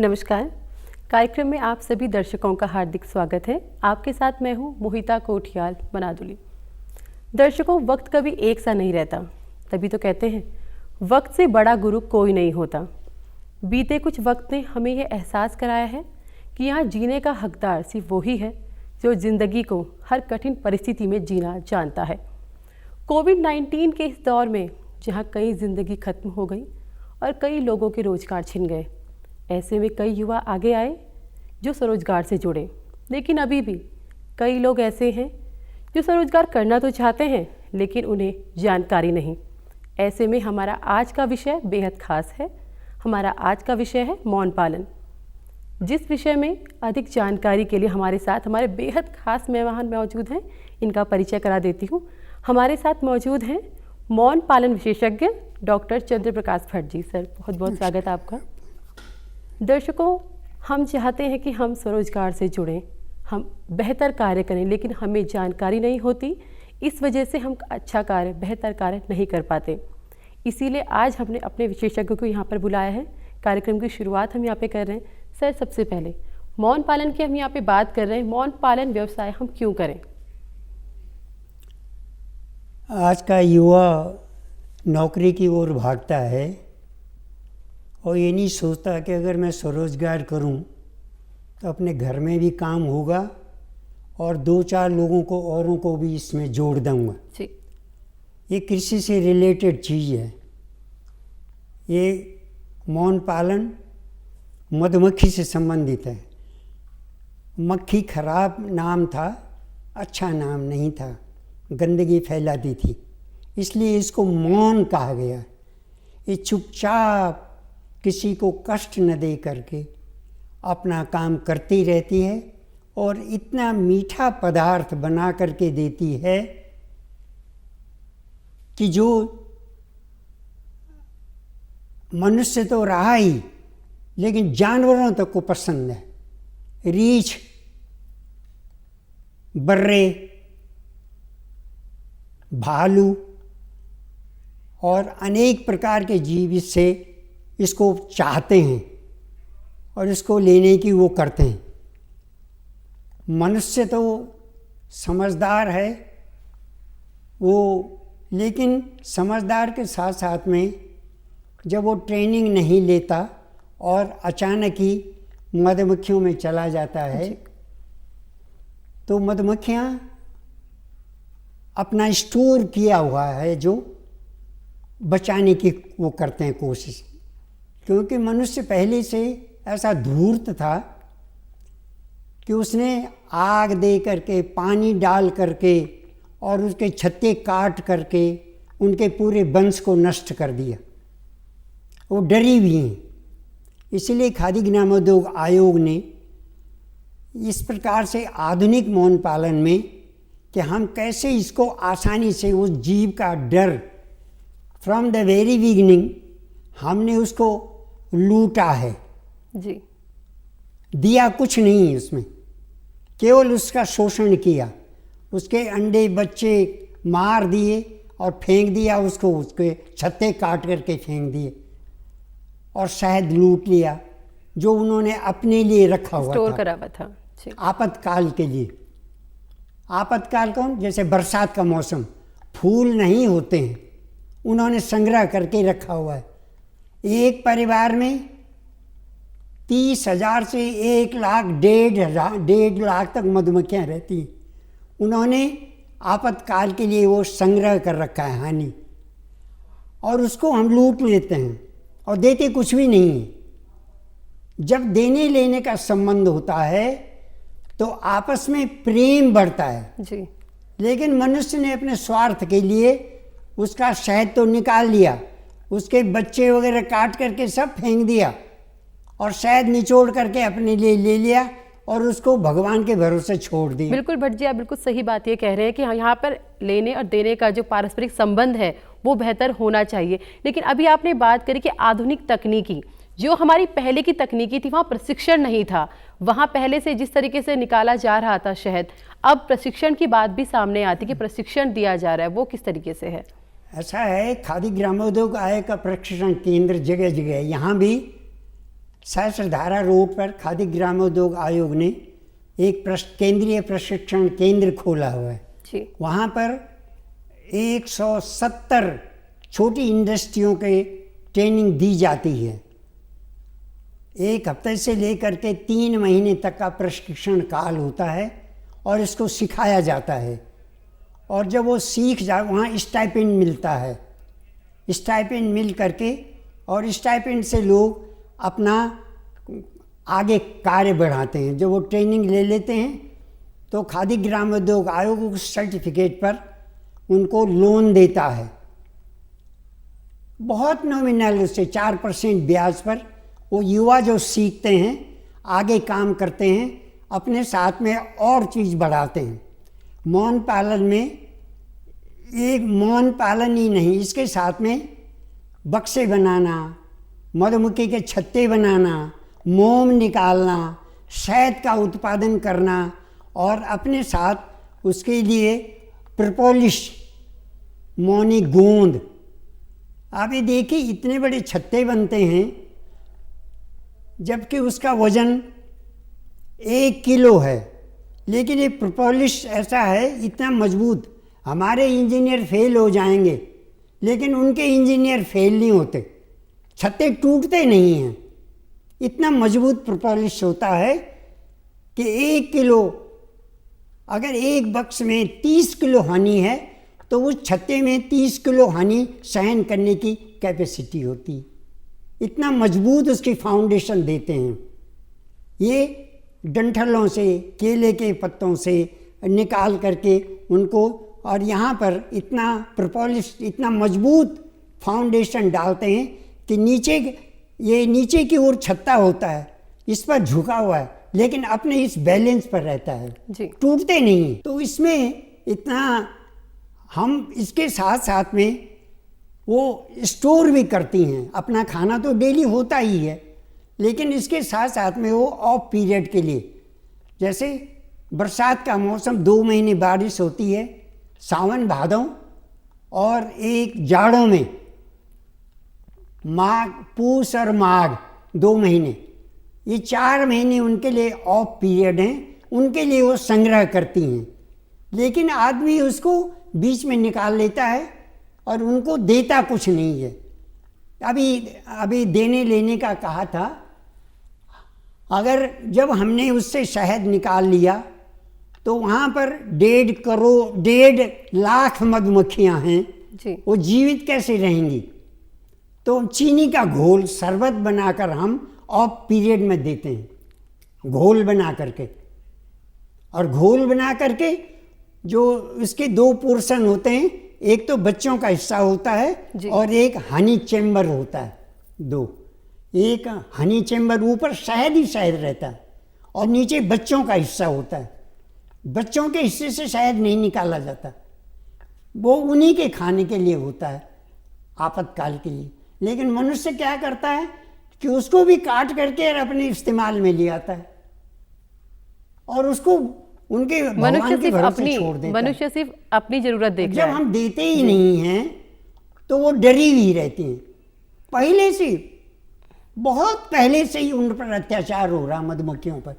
नमस्कार। कार्यक्रम में आप सभी दर्शकों का हार्दिक स्वागत है। आपके साथ मैं हूं मोहिता कोठियाल बनादुली। दर्शकों, वक्त कभी एक सा नहीं रहता, तभी तो कहते हैं वक्त से बड़ा गुरु कोई नहीं होता। बीते कुछ वक्त ने हमें यह एहसास कराया है कि यहाँ जीने का हकदार सिर्फ वही है जो ज़िंदगी को हर कठिन परिस्थिति में जीना जानता है। कोविड-19 के इस दौर में जहाँ कई ज़िंदगी खत्म हो गई और कई लोगों के रोजगार छिन गए, ऐसे में कई युवा आगे आए जो स्वरोजगार से जुड़े, लेकिन अभी भी कई लोग ऐसे हैं जो स्वरोजगार करना तो चाहते हैं लेकिन उन्हें जानकारी नहीं। ऐसे में हमारा आज का विषय बेहद खास है। हमारा आज का विषय है मौन पालन। जिस विषय में अधिक जानकारी के लिए हमारे साथ हमारे बेहद खास मेहमान मौजूद हैं, इनका परिचय करा देती हूँ। हमारे साथ मौजूद हैं मौन पालन विशेषज्ञ डॉक्टर चंद्र प्रकाश भट्ट जी। सर, बहुत बहुत स्वागत आपका। दर्शकों, हम चाहते हैं कि हम स्वरोजगार से जुड़ें, हम बेहतर कार्य करें, लेकिन हमें जानकारी नहीं होती। इस वजह से हम अच्छा कार्य, बेहतर कार्य नहीं कर पाते। इसीलिए आज हमने अपने विशेषज्ञ को यहाँ पर बुलाया है। कार्यक्रम की शुरुआत हम यहाँ पे कर रहे हैं। सर, सबसे पहले मौन पालन की हम यहाँ पे बात कर रहे हैं। मौन पालन व्यवसाय हम क्यों करें? आज का युवा नौकरी की ओर भागता है और ये नहीं सोचता कि अगर मैं स्वरोजगार करूं तो अपने घर में भी काम होगा और 2-4 लोगों को औरों को भी इसमें जोड़ दूंगा। जी। ये कृषि से रिलेटेड चीज़ है। ये मौन पालन मधुमक्खी से संबंधित है। मक्खी खराब नाम था, अच्छा नाम नहीं था, गंदगी फैलाती थी, इसलिए इसको मौन कहा गया। ये चुपचाप किसी को कष्ट न दे करके अपना काम करती रहती है और इतना मीठा पदार्थ बना करके देती है कि जो मनुष्य तो रहा ही, लेकिन जानवरों तक को पसंद है। रीछ, बर्रे, भालू और अनेक प्रकार के जीव इसको चाहते हैं और इसको लेने की वो करते हैं। मनुष्य तो समझदार है वो, लेकिन समझदार के साथ साथ में जब वो ट्रेनिंग नहीं लेता और अचानक ही मधुमक्खियों में चला जाता है, तो मधुमक्खियाँ अपना स्टोर किया हुआ है जो बचाने की वो करते हैं कोशिश। क्योंकि मनुष्य पहले से ऐसा धूर्त था कि उसने आग दे करके, पानी डाल करके और उसके छत्ते काट करके उनके पूरे वंश को नष्ट कर दिया। वो डरी भी हैं। इसीलिए खादी ग्रामोद्योग आयोग ने इस प्रकार से आधुनिक मौन पालन में कि हम कैसे इसको आसानी से उस जीव का डर फ्रॉम द वेरी बिगिनिंग हमने उसको लूटा है। जी। दिया कुछ नहीं है उसमें, केवल उसका शोषण किया। उसके अंडे बच्चे मार दिए और फेंक दिया उसको, उसके छत्ते काट करके फेंक दिए और शहद लूट लिया जो उन्होंने अपने लिए रखा हुआ स्टोर करा हुआ था। आपातकाल के लिए। आपातकाल कौन? जैसे बरसात का मौसम, फूल नहीं होते हैं, उन्होंने संग्रह करके रखा हुआ है। एक परिवार में 30,000 से 1 लाख 1.5 लाख तक मधुमक्खियाँ रहती हैं। उन्होंने आपातकाल के लिए वो संग्रह कर रखा है हानि, और उसको हम लूट लेते हैं और देते कुछ भी नहीं है। जब देने लेने का संबंध होता है तो आपस में प्रेम बढ़ता है। जी। लेकिन मनुष्य ने अपने स्वार्थ के लिए उसका शहद तो निकाल लिया, उसके बच्चे वगैरह काट करके सब फेंक दिया और शहद निचोड़ करके अपने लिए ले लिया और उसको भगवान के भरोसे छोड़ दिया। बिल्कुल भट्ट जी, आप बिल्कुल सही बात ये कह रहे हैं कि यहाँ पर लेने और देने का जो पारस्परिक संबंध है वो बेहतर होना चाहिए। लेकिन अभी आपने बात करी कि आधुनिक तकनीकी, जो हमारी पहले की तकनीकी थी वहाँ प्रशिक्षण नहीं था। वहाँ पहले से जिस तरीके से निकाला जा रहा था शहद, अब प्रशिक्षण की बात भी सामने आती कि प्रशिक्षण दिया जा रहा है, वो किस तरीके से है? ऐसा है, खादी ग्रामोद्योग आयोग का प्रशिक्षण केंद्र जगह जगह, यहाँ भी सहस्त्रधारा रोड पर खादी ग्रामोद्योग आयोग ने एक केंद्रीय प्रशिक्षण केंद्र खोला हुआ है जी। वहाँ पर 170 छोटी इंडस्ट्रियों के ट्रेनिंग दी जाती है। 1 हफ्ते से लेकर के 3 महीने तक का प्रशिक्षण काल होता है और इसको सिखाया जाता है। और जब वो सीख जाए वहाँ स्टाइपेंड मिलता है। स्टाइपेंड मिल करके और स्टाइपेंड से लोग अपना आगे कार्य बढ़ाते हैं। जब वो ट्रेनिंग ले लेते हैं तो खादी ग्रामोद्योग आयोग उस सर्टिफिकेट पर उनको लोन देता है, बहुत नॉमिनल, उससे 4% ब्याज पर। वो युवा जो सीखते हैं, आगे काम करते हैं, अपने साथ में और चीज़ बढ़ाते हैं। मौन पालन में एक मौन पालन ही नहीं, इसके साथ में बक्से बनाना, मधुमक्खी के छत्ते बनाना, मोम निकालना, शहद का उत्पादन करना और अपने साथ उसके लिए प्रोपोलिस, मौनी गोंद। आप ये देखिए इतने बड़े छत्ते बनते हैं जबकि उसका वज़न 1 किलो है, लेकिन ये प्रोपोलिस ऐसा है इतना मजबूत, हमारे इंजीनियर फेल हो जाएंगे लेकिन उनके इंजीनियर फेल नहीं होते, छत्ते टूटते नहीं हैं। इतना मजबूत प्रोपोलिस होता है कि 1 किलो, अगर एक बक्स में 30 किलो हनी है तो उस छत्ते में 30 किलो हनी सहन करने की कैपेसिटी होती। इतना मजबूत उसकी फाउंडेशन देते हैं। ये डंठलों से, केले के पत्तों से निकाल करके उनको, और यहाँ पर इतना प्रोपोलिस, इतना मजबूत फाउंडेशन डालते हैं कि नीचे की ओर छत्ता होता है, इस पर झुका हुआ है लेकिन अपने इस बैलेंस पर रहता है जी। टूटते नहीं। तो इसमें इतना, हम इसके साथ साथ में वो स्टोर भी करती हैं। अपना खाना तो डेली होता ही है, लेकिन इसके साथ साथ में वो ऑफ पीरियड के लिए, जैसे बरसात का मौसम 2 महीने बारिश होती है, सावन भादों, और एक जाड़ों में माघ, पूस और माघ 2 महीने, ये 4 महीने उनके लिए ऑफ पीरियड हैं, उनके लिए वो संग्रह करती हैं। लेकिन आदमी उसको बीच में निकाल लेता है और उनको देता कुछ नहीं है। अभी देने लेने का कहा था, अगर जब हमने उससे शहद निकाल लिया तो वहाँ पर 1.5 लाख मधुमक्खियाँ हैं जी। वो जीवित कैसे रहेंगी? तो चीनी का घोल, शरबत बनाकर हम ऑफ पीरियड में देते हैं, घोल बना करके। और घोल बना करके जो इसके 2 पोर्शन होते हैं, एक तो बच्चों का हिस्सा होता है और एक हनी चैम्बर होता है। 2, एक हनी चैम्बर, ऊपर शहद ही शहद रहता है और नीचे बच्चों का हिस्सा होता है। बच्चों के हिस्से से शहद नहीं निकाला जाता, वो उन्हीं के खाने के लिए होता है, आपातकाल के लिए। लेकिन मनुष्य क्या करता है कि उसको भी काट करके और अपने इस्तेमाल में ले आता है और उसको उनके भगवान के भरोसे छोड़ देता है। मनुष्य सिर्फ अपनी जरूरत देख रहा जब है। हम देते ही नहीं हैं तो वो डरी हुई रहती हैं। पहले से, बहुत पहले से ही उन पर अत्याचार हो रहा मधुमक्खियों पर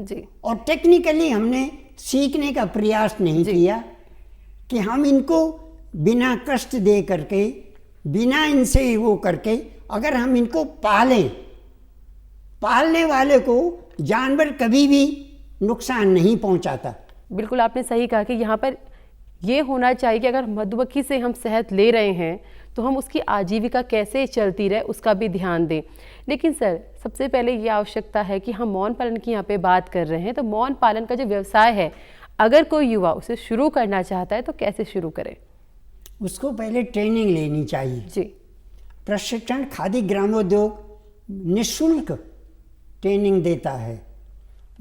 जी। और टेक्निकली हमने सीखने का प्रयास नहीं किया कि हम इनको बिना कष्ट दे करके, बिना इनसे वो करके, अगर हम इनको पालें, पालने वाले को जानवर कभी भी नुकसान नहीं पहुंचाता। बिल्कुल आपने सही कहा कि यहाँ पर ये होना चाहिए कि अगर मधुमक्खी से हम शहद ले रहे हैं तो हम उसकी आजीविका कैसे चलती रहे उसका भी ध्यान दें। लेकिन सर, सबसे पहले ये आवश्यकता है कि हम मौन पालन की यहाँ पे बात कर रहे हैं, तो मौन पालन का जो व्यवसाय है, अगर कोई युवा उसे शुरू करना चाहता है तो कैसे शुरू करे? उसको पहले ट्रेनिंग लेनी चाहिए जी। प्रशिक्षण खादी ग्रामोद्योग निःशुल्क ट्रेनिंग देता है।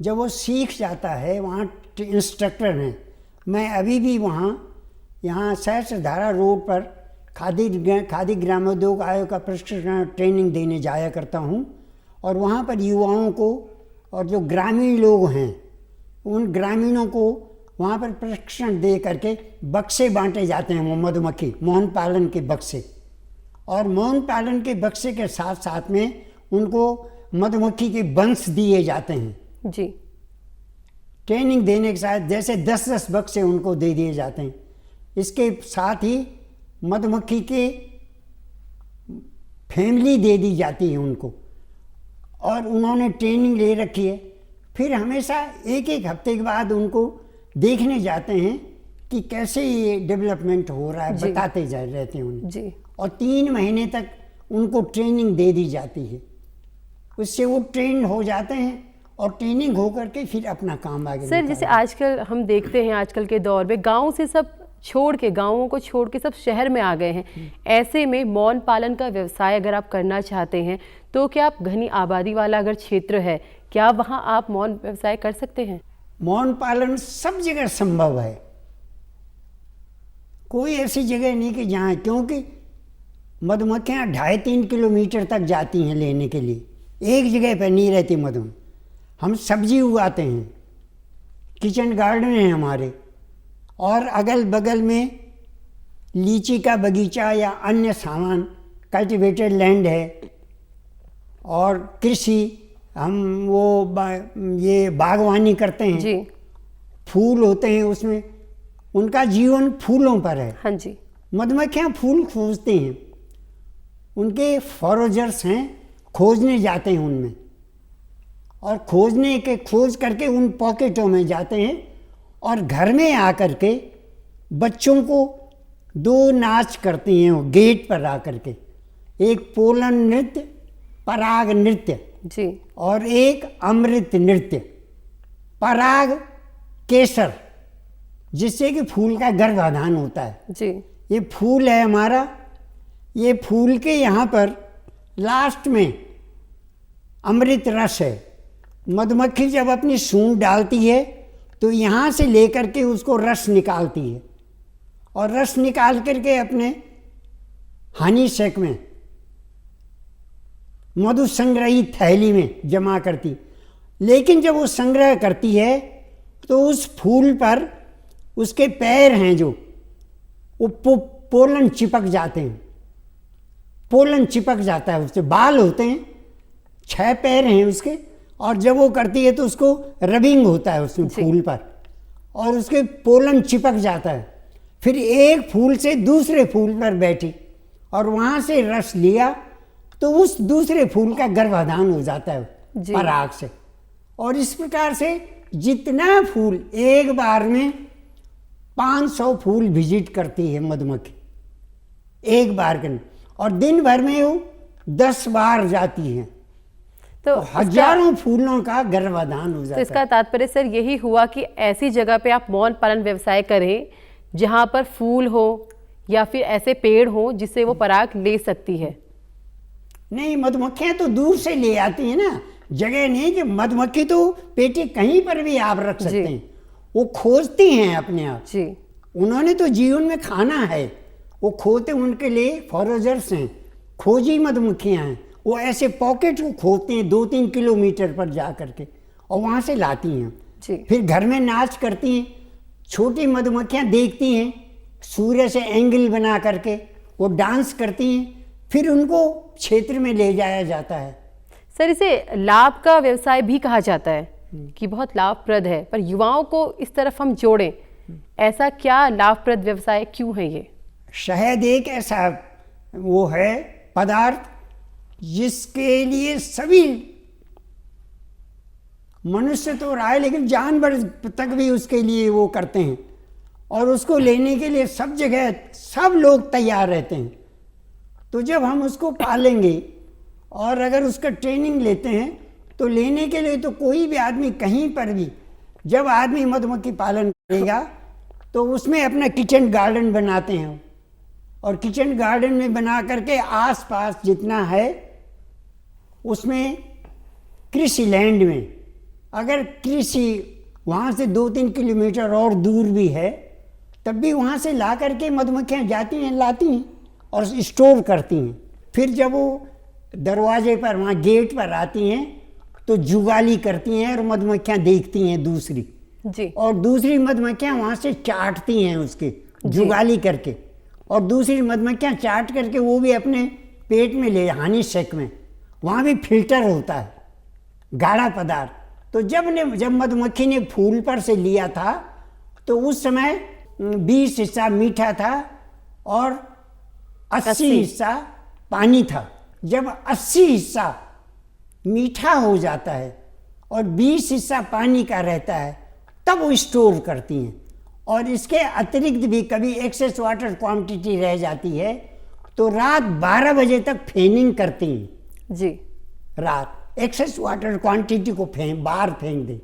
जब वो सीख जाता है, वहाँ इंस्ट्रक्टर हैं, मैं अभी भी वहाँ, यहाँ सहस्त्रधारा रोड पर खादी ग्रामोद्योग आयोग का प्रशिक्षण ट्रेनिंग देने जाया करता हूँ। और वहाँ पर युवाओं को और जो ग्रामीण लोग हैं उन ग्रामीणों को वहाँ पर प्रशिक्षण दे करके बक्से बांटे जाते हैं, वो मधुमक्खी मौन पालन के बक्से। और मौन पालन के बक्से के साथ साथ में उनको मधुमक्खी के वंश दिए जाते हैं। जी। ट्रेनिंग देने के साथ जैसे 10-10 बक्से उनको दे दिए जाते हैं। इसके साथ ही मधुमक्खी के फैमिली दे दी जाती है उनको, और उन्होंने ट्रेनिंग ले रखी है। फिर हमेशा एक एक हफ्ते के बाद उनको देखने जाते हैं कि कैसे ये डेवलपमेंट हो रहा है, बताते जा रहते हैं उन्हें जी। और 3 महीने तक उनको ट्रेनिंग दे दी जाती है। उससे वो ट्रेन हो जाते हैं और ट्रेनिंग हो करके फिर अपना काम आगे। सर जैसे आजकल हम देखते हैं, आजकल के दौर में गाँव से सब छोड़ के, गाँवों को छोड़ के सब शहर में आ गए हैं। ऐसे में मौन पालन का व्यवसाय अगर आप करना चाहते हैं तो क्या आप घनी आबादी वाला अगर क्षेत्र है, क्या वहाँ आप मौन व्यवसाय कर सकते हैं? मौन पालन सब जगह संभव है, कोई ऐसी जगह नहीं कि जहाँ, क्योंकि मधुमक्खियाँ 2.5-3 किलोमीटर तक जाती हैं लेने के लिए, एक जगह पर नहीं रहती मधु। हम सब्जी उगाते हैं, किचन गार्डन है हमारे, और अगल बगल में लीची का बगीचा या अन्य सामान, कल्टिवेटेड लैंड है, और कृषि हम ये बागवानी करते हैं जी। फूल होते हैं उसमें, उनका जीवन फूलों पर है। हाँ जी। मधुमक्खियाँ फूल खोजते हैं, उनके फॉरेजर्स हैं, खोजने जाते हैं उनमें, और खोज करके उन पॉकेटों में जाते हैं, और घर में आकर के बच्चों को 2 नाच करती हैं वो गेट पर आकर के, एक पोलन नृत्य, पराग नृत्य जी, और एक अमृत नृत्य। पराग केसर, जिससे कि फूल का गर्भाधान होता है। जी। ये फूल है हमारा, ये फूल के यहाँ पर लास्ट में अमृत रस है। मधुमक्खी जब अपनी सूंड डालती है तो यहाँ से लेकर के उसको रस निकालती है, और रस निकाल करके अपने हनी सैक में, मधु संग्रही थैली में जमा करती। लेकिन जब वो संग्रह करती है तो उस फूल पर उसके पैर हैं जो, वो पोलन चिपक जाते हैं, पोलन चिपक जाता है उससे। बाल होते हैं, 6 पैर हैं उसके, और जब वो करती है तो उसको रबिंग होता है उसमें फूल पर, और उसके पोलन चिपक जाता है। फिर एक फूल से दूसरे फूल पर बैठी और वहाँ से रस लिया तो उस दूसरे फूल का गर्भाधान हो जाता है पराग से। और इस प्रकार से जितना फूल, एक बार में 500 फूल विजिट करती है मधुमक्खी एक बार के, और दिन भर में वो 10 बार जाती हैं, तो हजारों फूलों का गर्भाधान हो जाता है। तो इसका तात्पर्य सर यही हुआ कि ऐसी जगह पे आप मौन पालन व्यवसाय करें जहां पर फूल हो या फिर ऐसे पेड़ हो जिससे वो पराग ले सकती है। नहीं, मधुमक्खियां तो दूर से ले आती हैं ना, जगह नहीं कि मधुमक्खी तो पेटी कहीं पर भी आप रख सकते हैं, वो खोजती हैं अपने आप जी। उन्होंने तो जीवन में खाना है, वो खोते, उनके लिए फॉरेजर्स हैं, खोजी मधुमक्खियां हैं। वो ऐसे पॉकेट को खोदते हैं 2-3 किलोमीटर पर जा करके, और वहाँ से लाती हैं जी। फिर घर में नाच करती हैं। छोटी मधुमक्खियाँ देखती हैं, सूर्य से एंगल बना करके वो डांस करती हैं, फिर उनको क्षेत्र में ले जाया जाता है। सर इसे लाभ का व्यवसाय भी कहा जाता है कि बहुत लाभप्रद है, पर युवाओं को इस तरफ हम जोड़ें, ऐसा क्या लाभप्रद व्यवसाय क्यों है ये? शहद एक ऐसा वो है पदार्थ जिसके लिए सभी मनुष्य तो रहा है, लेकिन जानवर तक भी उसके लिए वो करते हैं, और उसको लेने के लिए सब जगह सब लोग तैयार रहते हैं। तो जब हम उसको पालेंगे और अगर उसका ट्रेनिंग लेते हैं तो लेने के लिए तो कोई भी आदमी कहीं पर भी, जब आदमी मधुमक्खी पालन करेगा तो उसमें अपना किचन गार्डन बनाते हैं, और किचन गार्डन में बना करके आसपास जितना है उसमें कृषि लैंड में, अगर कृषि वहाँ से 2-3 किलोमीटर और दूर भी है तब भी वहाँ से ला करके मधुमक्खियाँ जाती हैं, लाती हैं और स्टोर करती हैं। फिर जब वो दरवाजे पर, वहाँ गेट पर आती हैं तो जुगाली करती हैं और मधुमक्खियाँ देखती हैं दूसरी जी, और दूसरी मधुमक्खियाँ वहाँ से चाटती हैं उसके जुगाली करके, और दूसरी मधुमक्खियाँ चाट करके वो भी अपने पेट में ले, हानि शेक में, वहाँ भी फिल्टर होता है गाढ़ा पदार्थ। तो जब मधुमक्खी ने फूल पर से लिया था तो उस समय 20 हिस्सा मीठा था और 80 हिस्सा पानी था। जब 80 हिस्सा मीठा हो जाता है और 20 हिस्सा पानी का रहता है तब वो स्टोर करती हैं। और इसके अतिरिक्त भी कभी एक्सेस वाटर क्वांटिटी रह जाती है तो रात 12 बजे तक फेनिंग करती हैं। जी, रात एक्सेस वाटर क्वांटिटी को बाहर फेंक दें।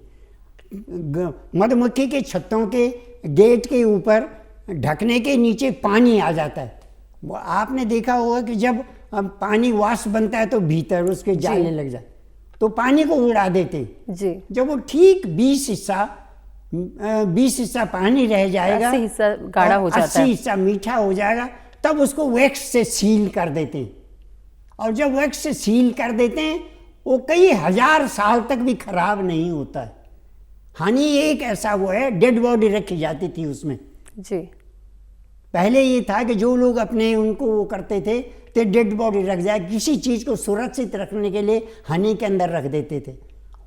मधुमक्खी के छत्तों के गेट के ऊपर ढकने के नीचे पानी आ जाता है। वो आपने देखा होगा कि जब पानी वाष्प बनता है तो भीतर उसके जाले लग जाए तो पानी को उड़ा देते हैं। जी, जब वो ठीक 20 हिस्सा पानी रह जाएगा, 80 हिस्सा गाढ़ा हो जाता 80 है, हिस्सा मीठा हो जाएगा, तब उसको वैक्स से सील कर देते हैं। और जब वैक्स से सील कर देते हैं वो कई हजार साल तक भी खराब नहीं होता है। हनी एक ऐसा वो है, डेड बॉडी रखी जाती थी उसमें। जी, पहले ये था कि जो लोग अपने उनको वो करते थे तो डेड बॉडी रख जाए, किसी चीज़ को सुरक्षित रखने के लिए हनी के अंदर रख देते थे।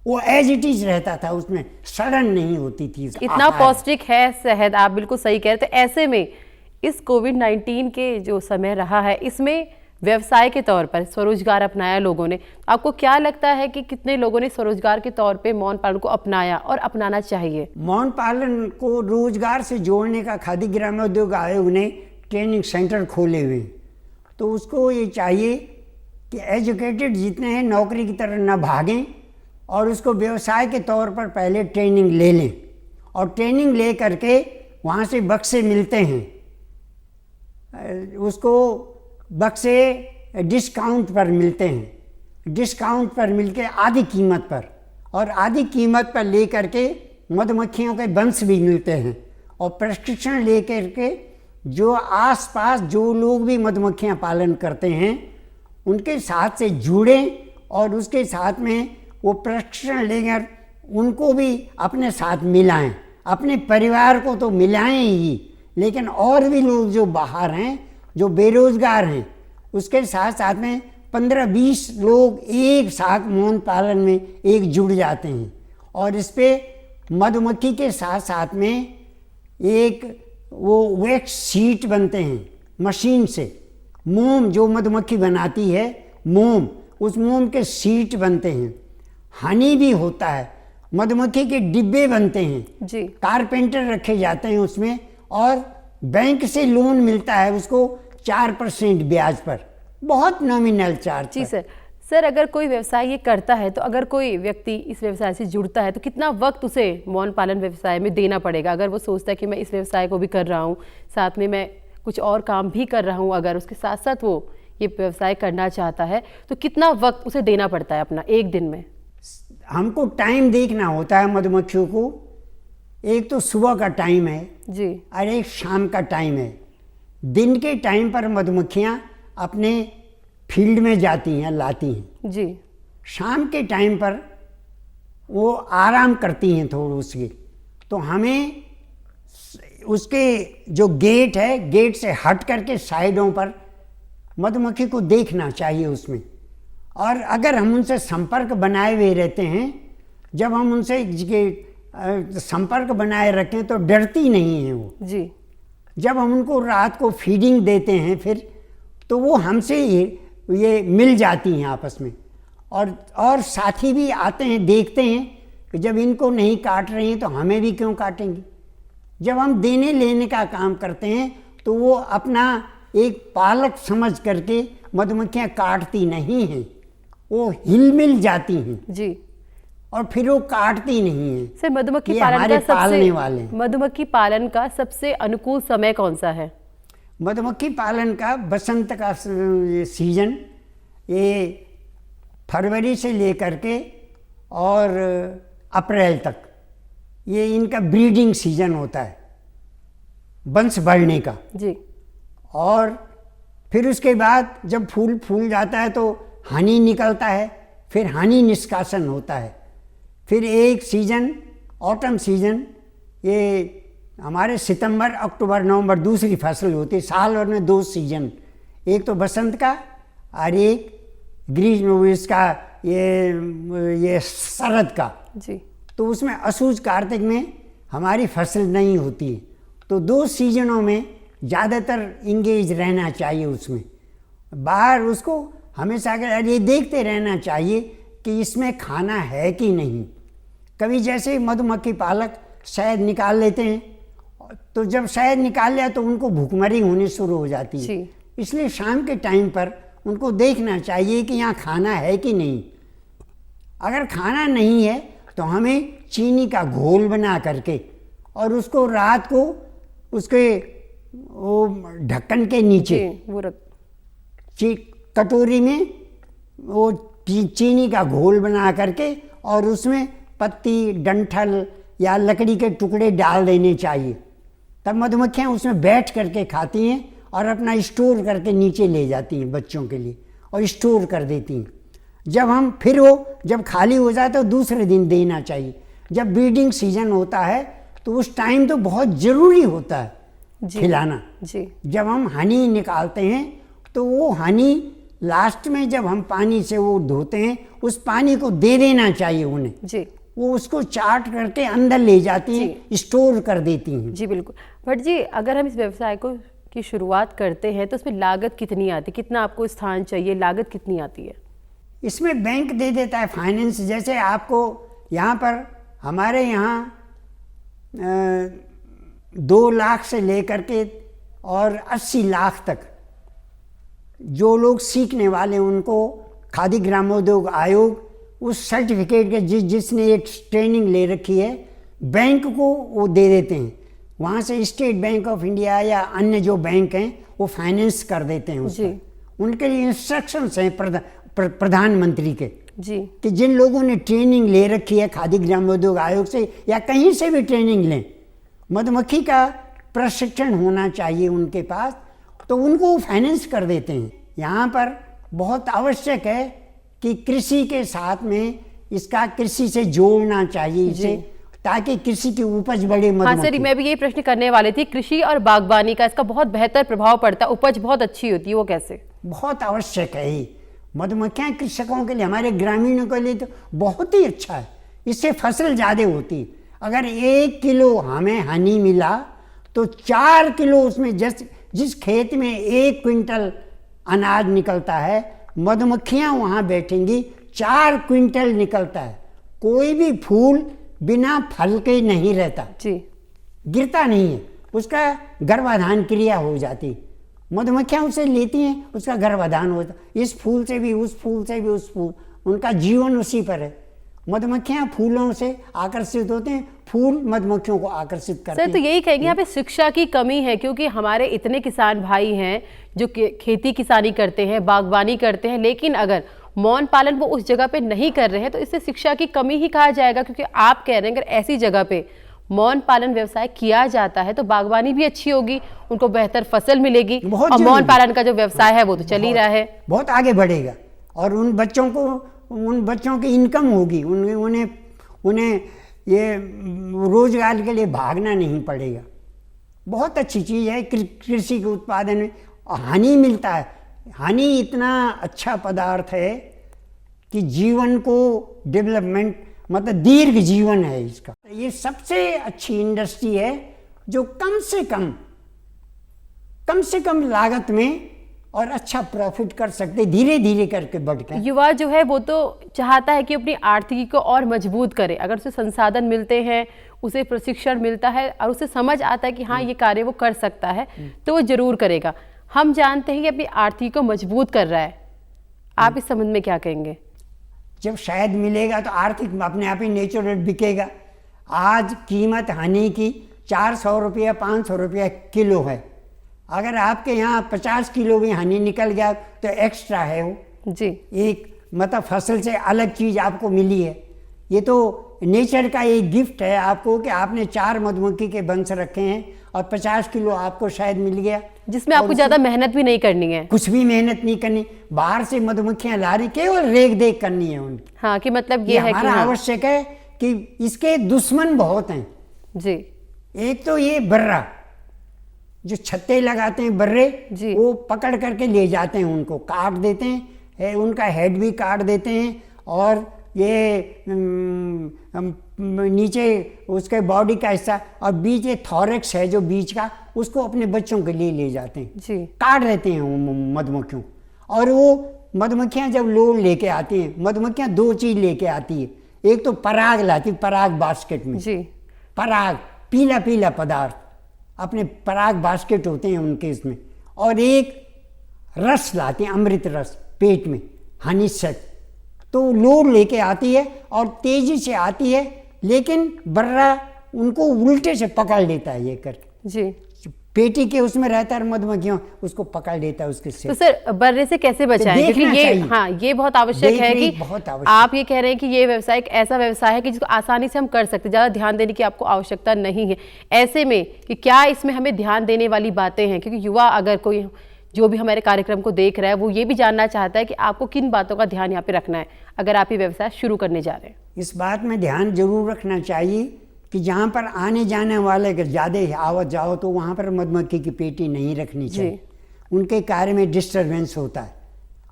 वो एज इट इज रहता था, उसमें सड़न नहीं होती थी। इतना पौष्टिक है शहद, आप बिल्कुल सही कह रहे थे। ऐसे में इस कोविड-19 के जो समय रहा है इसमें व्यवसाय के तौर पर स्वरोजगार अपनाया लोगों ने। आपको क्या लगता है कि कितने लोगों ने स्वरोजगार के तौर पे मौन पालन को अपनाया और अपनाना चाहिए? मौन पालन को रोजगार से जोड़ने का खादी ग्रामोद्योग आयोग ने ट्रेनिंग सेंटर खोले हुए हैं। तो उसको ये चाहिए कि एजुकेटेड जितने हैं नौकरी की तरह न भागें और उसको व्यवसाय के तौर पर पहले ट्रेनिंग ले लें। और ट्रेनिंग ले करके वहाँ से बक्से मिलते हैं, उसको बक्से डिस्काउंट पर मिलते हैं। डिस्काउंट पर मिलके आधी कीमत पर, और आधी कीमत पर ले करके मधुमक्खियों के वंश भी मिलते हैं। और प्रशिक्षण ले करके जो आसपास जो लोग भी मधुमक्खियां पालन करते हैं उनके साथ से जुड़ें और उसके साथ में वो प्रशिक्षण लेकर उनको भी अपने साथ मिलाएं। अपने परिवार को तो मिलाएं ही, लेकिन और भी लोग जो बाहर हैं, जो बेरोजगार हैं, उसके साथ साथ में 15-20 लोग एक साथ मौन पालन में एक जुड़ जाते हैं। और इस पे मधुमक्खी के साथ साथ में एक वो वैक्स शीट बनते हैं मशीन से। मोम जो मधुमक्खी बनाती है, मोम, उस मोम के शीट बनते हैं। हनी भी होता है, मधुमक्खी के डिब्बे बनते हैं जी, कारपेंटर रखे जाते हैं उसमें, और बैंक से लोन मिलता है उसको 4% ब्याज पर, बहुत नॉमिनल चार्ज। जी सर, अगर कोई व्यवसाय ये करता है तो अगर कोई व्यक्ति इस व्यवसाय से जुड़ता है तो कितना वक्त उसे मौन पालन व्यवसाय में देना पड़ेगा? अगर वो सोचता है कि मैं इस व्यवसाय को भी कर रहा हूँ, साथ में मैं कुछ और काम भी कर रहा हूँ, अगर उसके साथ साथ वो ये व्यवसाय करना चाहता है तो कितना वक्त उसे देना पड़ता है अपना एक दिन में? हमको टाइम देखना होता है मधुमक्खियों को। एक तो सुबह का टाइम है जी, और एक शाम का टाइम है। दिन के टाइम पर मधुमक्खियाँ अपने फील्ड में जाती हैं, लाती हैं। जी, शाम के टाइम पर वो आराम करती हैं थोड़ी उसकी। तो हमें उसके जो गेट है, गेट से हट करके साइडों पर मधुमक्खी को देखना चाहिए उसमें। और अगर हम उनसे संपर्क बनाए हुए रहते हैं, जब हम उनसे संपर्क बनाए रखें तो डरती नहीं है वो। जी, जब हम उनको रात को फीडिंग देते हैं फिर तो वो हमसे ये मिल जाती हैं आपस में। और साथी भी आते हैं, देखते हैं कि जब इनको नहीं काट रही हैं तो हमें भी क्यों काटेंगी। जब हम देने लेने का काम करते हैं तो वो अपना एक पालक समझ करके मधुमक्खियाँ काटती नहीं हैं, वो हिल मिल जाती हैं जी। और फिर वो काटती नहीं है। सर, मधुमक्खी ये पालन हमारे का पालने वाले हैं। मधुमक्खी पालन का सबसे अनुकूल समय कौन सा है? मधुमक्खी पालन का बसंत का सीजन, ये फरवरी से लेकर के और अप्रैल तक, ये इनका ब्रीडिंग सीजन होता है, वंश बढ़ने का। जी, और फिर उसके बाद जब फूल फूल जाता है तो हनी निकलता है, फिर हनी निष्कासन होता है। फिर एक सीजन ऑटम सीजन, ये हमारे सितंबर अक्टूबर नवंबर दूसरी फसल होती है। साल भर में 2 सीजन, एक तो बसंत का और एक ग्रीष्म, इसका ये शरद का, जी तो उसमें असुज कार्तिक में हमारी फसल नहीं होती है। तो 2 सीजनों में ज़्यादातर इंगेज रहना चाहिए उसमें। बाहर उसको हमेशा अगर ये देखते रहना चाहिए कि इसमें खाना है कि नहीं। कभी जैसे मधुमक्खी पालक शहद निकाल लेते हैं, तो जब शहद निकाल लिया तो उनको भूखमरी होनी शुरू हो जाती है। जी। इसलिए शाम के टाइम पर उनको देखना चाहिए कि यहाँ खाना है कि नहीं। अगर खाना नहीं है तो हमें चीनी का घोल बना करके और उसको रात को उसके वो ढक्कन के नीचे जी, वो कटोरी में वो चीनी का घोल बना करके और उसमें पत्ती, डंठल या लकड़ी के टुकड़े डाल देने चाहिए। तब मधुमक्खियाँ उसमें बैठ करके खाती हैं और अपना स्टोर करके नीचे ले जाती हैं बच्चों के लिए और स्टोर कर देती हैं। जब खाली हो जाए तो दूसरे दिन देना चाहिए। जब ब्रीडिंग सीजन होता है तो उस टाइम तो बहुत ज़रूरी होता है खिलाना। जी। जब हम हनी निकालते हैं तो वो हनी लास्ट में जब हम पानी से वो धोते हैं उस पानी को दे देना चाहिए उन्हें। जी। वो उसको चाट करके अंदर ले जाती हैं, स्टोर कर देती हैं। जी बिल्कुल। भट्ट जी, अगर हम इस व्यवसाय की शुरुआत करते हैं तो उसमें लागत कितनी आती है? कितना आपको स्थान चाहिए? लागत कितनी आती है? इसमें बैंक दे देता है फाइनेंस। जैसे आपको यहाँ पर हमारे यहाँ 2 लाख से लेकर के और 80 लाख तक जो लोग सीखने वाले उनको खादी ग्रामोद्योग आयोग उस सर्टिफिकेट के जिसने एक ट्रेनिंग ले रखी है बैंक को वो दे देते हैं। वहाँ से स्टेट बैंक ऑफ इंडिया या अन्य जो बैंक हैं वो फाइनेंस कर देते हैं उसको। उनके लिए इंस्ट्रक्शंस हैं प्रधानमंत्री के जी कि जिन लोगों ने ट्रेनिंग ले रखी है खादी ग्रामोद्योग आयोग से या कहीं से भी ट्रेनिंग लें, मधुमक्खी का प्रशिक्षण होना चाहिए उनके पास, तो उनको फाइनेंस कर देते हैं। यहाँ पर बहुत आवश्यक है कि कृषि के साथ में इसका कृषि से जोड़ना चाहिए इसे, ताकि कृषि की उपज बढ़े। हाँ सर, मैं भी यही प्रश्न करने वाली थी। कृषि और बागवानी का इसका बहुत बेहतर प्रभाव पड़ता है, उपज बहुत अच्छी होती है, वो कैसे? बहुत आवश्यक है ये। मधुमक्खियाँ कृषकों के लिए, हमारे ग्रामीणों के लिए तो बहुत ही अच्छा है। इससे फसल ज़्यादा होती है। अगर 1 किलो हमें हनी मिला तो 4 किलो उसमें जिस खेत में 1 क्विंटल अनाज निकलता है, मधुमक्खियाँ वहाँ बैठेंगी 4 क्विंटल निकलता है। कोई भी फूल बिना फल के नहीं रहता जी, गिरता नहीं है, उसका गर्भाधान क्रिया हो जाती। मधुमक्खियाँ उसे लेती हैं, उसका गर्भाधान होता। इस फूल से भी उस फूल से भी उस फूल, उनका जीवन उसी पर है। मधुमक्खियाँ फूलों से आकर्षित होते हैं, फूल मधुमक्खियों को आकर्षित करते हैं। सर तो यही कहेंगे यहाँ पे शिक्षा की कमी है, क्योंकि हमारे इतने किसान भाई हैं जो खेती किसानी करते हैं, बागवानी करते हैं, लेकिन अगर मौन पालन वो उस जगह पे नहीं कर रहे हैं तो इससे शिक्षा की कमी ही कहा जाएगा। क्योंकि आप कह रहे हैं अगर ऐसी जगह पे मौन पालन व्यवसाय किया जाता है तो बागवानी भी अच्छी होगी, उनको बेहतर फसल मिलेगी और मौन पालन का जो व्यवसाय है वो तो चल ही रहा है, बहुत आगे बढ़ेगा और उन बच्चों की इनकम होगी। उन्हें ये रोजगार के लिए भागना नहीं पड़ेगा। बहुत अच्छी चीज़ है कृषि के उत्पादन में। हनी मिलता है, हनी इतना अच्छा पदार्थ है कि जीवन को डेवलपमेंट, मतलब दीर्घ जीवन है इसका। ये सबसे अच्छी इंडस्ट्री है जो कम से कम लागत में और अच्छा प्रॉफिट कर सकते, धीरे धीरे करके बढ़ते। युवा जो है वो तो चाहता है कि अपनी आर्थिकी को और मजबूत करे। अगर उसे संसाधन मिलते हैं, उसे प्रशिक्षण मिलता है और उसे समझ आता है कि हाँ ये कार्य वो कर सकता है तो वो जरूर करेगा। हम जानते हैं कि अपनी आर्थिकी को मजबूत कर रहा है, आप इस संबंध में क्या कहेंगे? जब शहद मिलेगा तो आर्थिक अपने आप ही नेचुरल बिकेगा। आज कीमत हनी की 400 रुपया 500 रुपया किलो है। अगर आपके यहाँ 50 किलो भी हनी निकल गया तो एक्स्ट्रा है वो जी, एक मतलब फसल से अलग चीज़ आपको मिली है। ये तो नेचर का एक गिफ्ट है आपको कि आपने 4 मधुमक्खी के वंश रखे हैं और 50 किलो आपको शायद मिल गया, जिसमें आपको ज़्यादा मेहनत भी नहीं करनी है। कुछ भी मेहनत नहीं करनी, बाहर से मधुमक्खियाँ ला रही, केवल रेख देख करनी है उनकी। हाँ, कि मतलब ये है हमारा कि आवश्यक है कि इसके दुश्मन बहुत हैं जी। एक तो ये बर्रा, जो छत्ते लगाते हैं बर्रे, वो पकड़ करके ले जाते हैं, उनको काट देते हैं, उनका हेड भी काट देते हैं और ये नीचे उसके बॉडी का हिस्सा और बीच ये थॉरेक्स है जो बीच का, उसको अपने बच्चों के लिए ले जाते हैं जी। काट लेते हैं वो मधुमक्खियों। और वो मधुमक्खियाँ जब लोड लेके आती हैं, मधुमक्खियाँ दो चीज़ लेके आती है, एक तो पराग लाती, पराग बास्केट में जी। पराग पीला पीला पदार्थ अपने पराग बास्केट होते हैं उनके इसमें, और एक रस लाती हैं, अमृत रस पेट में, हनी सेक। तो लोड लेके आती है और तेजी से आती है, लेकिन बर्रा उनको उल्टे से पकड़ लेता है ये करके जी। पेटी के उसमें रहता है, मधुमक्खियों उसको पकड़ लेता है उसके से। तो सर बर्रे से कैसे बचाएं? क्योंकि ये हाँ ये बहुत आवश्यक है कि आप ये कह रहे हैं कि ये व्यवसाय एक ऐसा व्यवसाय है कि जिसको आसानी से हम कर सकते हैं, ज़्यादा ध्यान देने की आपको आवश्यकता नहीं है। ऐसे में कि क्या इसमें हमें ध्यान देने वाली बातें हैं? क्योंकि युवा अगर कोई जो भी हमारे कार्यक्रम को देख रहा है वो ये भी जानना चाहता है कि आपको किन बातों का ध्यान यहाँ पे रखना है अगर आप ये व्यवसाय शुरू करने जा रहे हैं। इस बात में ध्यान जरूर रखना चाहिए कि जहाँ पर आने जाने वाले अगर ज़्यादा आवत जाओ तो वहाँ पर मधुमक्खी की पेटी नहीं रखनी चाहिए, उनके कार्य में डिस्टरबेंस होता है।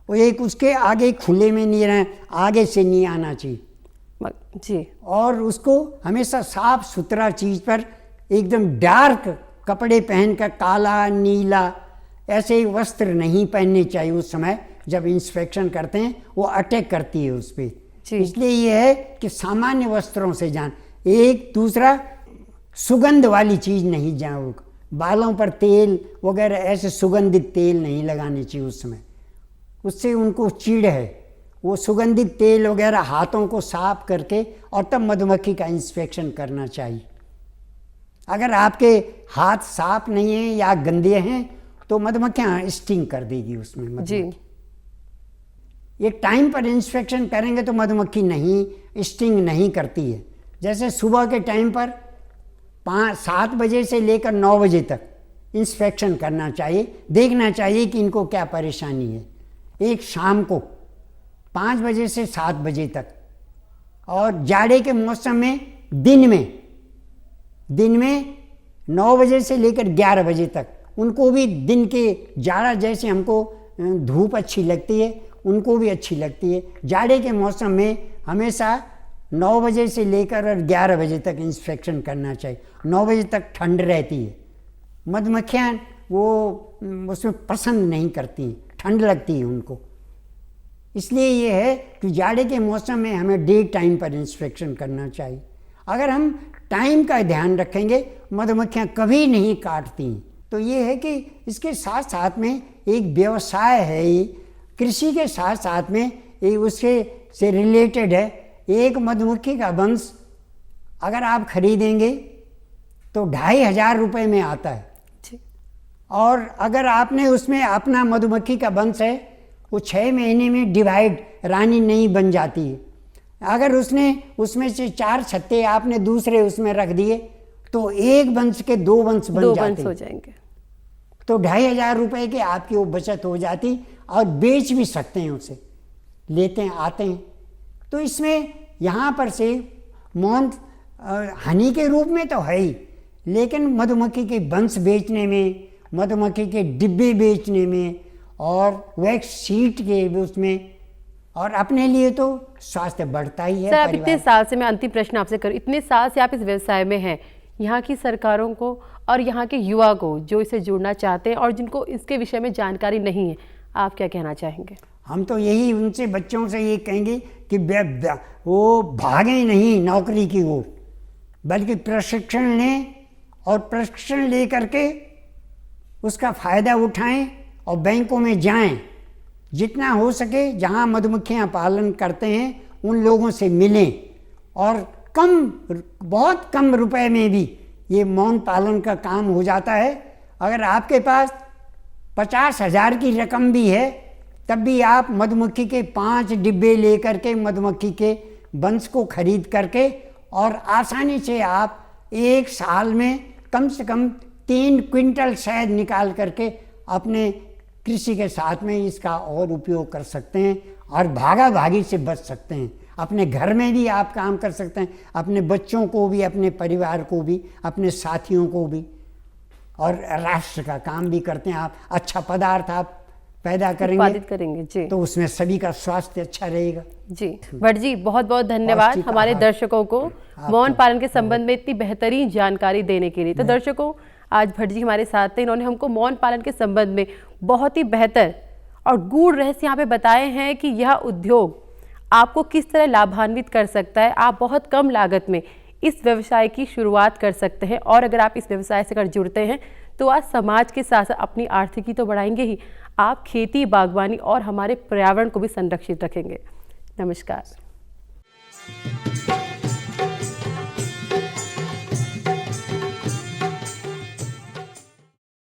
वो एक उसके आगे खुले में नहीं रहना, आगे से नहीं आना चाहिए जी। और उसको हमेशा साफ सुथरा चीज़ पर एकदम डार्क कपड़े पहनकर, काला नीला ऐसे वस्त्र नहीं पहनने चाहिए उस समय जब इंस्पेक्शन करते हैं, वो अटैक करती है उस पर। इसलिए ये है कि सामान्य वस्त्रों से जान। एक दूसरा सुगंध वाली चीज़ नहीं जाओ, बालों पर तेल वगैरह ऐसे सुगंधित तेल नहीं लगाने चाहिए उस समय, उससे उनको चिढ़ है। वो सुगंधित तेल वगैरह हाथों को साफ करके और तब मधुमक्खी का इंस्पेक्शन करना चाहिए। अगर आपके हाथ साफ नहीं हैं या गंदे हैं तो मधुमक्खियाँ स्टिंग कर देगी उसमें जी। ये टाइम पर इंस्पेक्शन करेंगे तो मधुमक्खी नहीं स्टिंग नहीं करती है। जैसे सुबह के टाइम पर 7 बजे से लेकर 9 बजे तक इंस्पेक्शन करना चाहिए, देखना चाहिए कि इनको क्या परेशानी है। एक शाम को 5 बजे से 7 बजे तक, और जाड़े के मौसम में दिन में 9 बजे से लेकर 11 बजे तक, उनको भी दिन के जाड़ा जैसे हमको धूप अच्छी लगती है उनको भी अच्छी लगती है। जाड़े के मौसम में हमेशा 9 बजे से लेकर और 11 बजे तक इंस्पेक्शन करना चाहिए। 9 बजे तक ठंड रहती है, मधुमक्खियाँ वो उसमें पसंद नहीं करती, ठंड लगती है उनको। इसलिए ये है कि जाड़े के मौसम में हमें डे टाइम पर इंस्पेक्शन करना चाहिए। अगर हम टाइम का ध्यान रखेंगे मधुमक्खियाँ कभी नहीं काटती। तो ये है कि इसके साथ साथ में एक व्यवसाय है, ये कृषि के साथ साथ में ये उसके से रिलेटेड है। एक मधुमक्खी का वंश अगर आप खरीदेंगे तो 2500 रुपये में आता है, और अगर आपने उसमें अपना मधुमक्खी का वंश है वो 6 महीने में डिवाइड रानी नहीं बन जाती है। अगर उसमें से 4 छत्ते आपने दूसरे उसमें रख दिए तो एक वंश के 2 वंश बन जाएंगे। तो 2500 रुपये की आपकी वो बचत हो जाती, और बेच भी सकते हैं उसे, लेते हैं आते हैं। तो इसमें यहाँ पर से मौन हनी के रूप में तो है ही, लेकिन मधुमक्खी के वंश बेचने में, मधुमक्खी के डिब्बे बेचने में, और वैक्स शीट के उसमें, और अपने लिए तो स्वास्थ्य बढ़ता ही है। सर आप इतने साल से, मैं अंतिम प्रश्न आपसे करूँ, इतने साल से आप इस व्यवसाय में हैं, यहाँ की सरकारों को और यहाँ के युवा को जो इसे जुड़ना चाहते हैं और जिनको इसके विषय में जानकारी नहीं है, आप क्या कहना चाहेंगे? हम तो यही उनसे बच्चों से ये कहेंगे कि वो भागें नहीं नौकरी की ओर, बल्कि प्रशिक्षण लें, और प्रशिक्षण ले करके उसका फ़ायदा उठाएं और बैंकों में जाएं। जितना हो सके जहां मधुमक्खियां पालन करते हैं उन लोगों से मिलें, और बहुत कम रुपए में भी ये मौन पालन का काम हो जाता है। अगर आपके पास 50,000 की रकम भी है तब भी आप मधुमक्खी के 5 डिब्बे लेकर के मधुमक्खी के वंश को खरीद करके, और आसानी से आप 1 साल में कम से कम 3 क्विंटल शहद निकाल करके अपने कृषि के साथ में इसका और उपयोग कर सकते हैं, और भागा भागी से बच सकते हैं। अपने घर में भी आप काम कर सकते हैं, अपने बच्चों को भी, अपने परिवार को भी, अपने साथियों को भी, और राष्ट्र का काम भी करते हैं आप। अच्छा पदार्थ आप पैदा करेंगे, उत्पादित करेंगे जी, तो उसमें सभी का स्वास्थ्य अच्छा रहेगा। जी। भट्ट जी बहुत बहुत धन्यवाद पौष्टिक हमारे आहार। दर्शकों को मौन पालन के संबंध में इतनी बेहतरीन जानकारी देने के लिए। तो दर्शकों, आज भट्ट जी हमारे साथ थे, इन्होंने हमको मौन पालन के संबंध में बहुत ही बेहतर और गूढ़ रहस्य यहाँ पे बताए हैं कि यह उद्योग आपको किस तरह लाभान्वित कर सकता है। आप बहुत कम लागत में इस व्यवसाय की शुरुआत कर सकते हैं, और अगर आप इस व्यवसाय से अगर जुड़ते हैं तो आज समाज के साथ साथ अपनी आर्थिकी तो बढ़ाएंगे ही, आप खेती, बागवानी और हमारे पर्यावरण को भी संरक्षित रखेंगे। नमस्कार।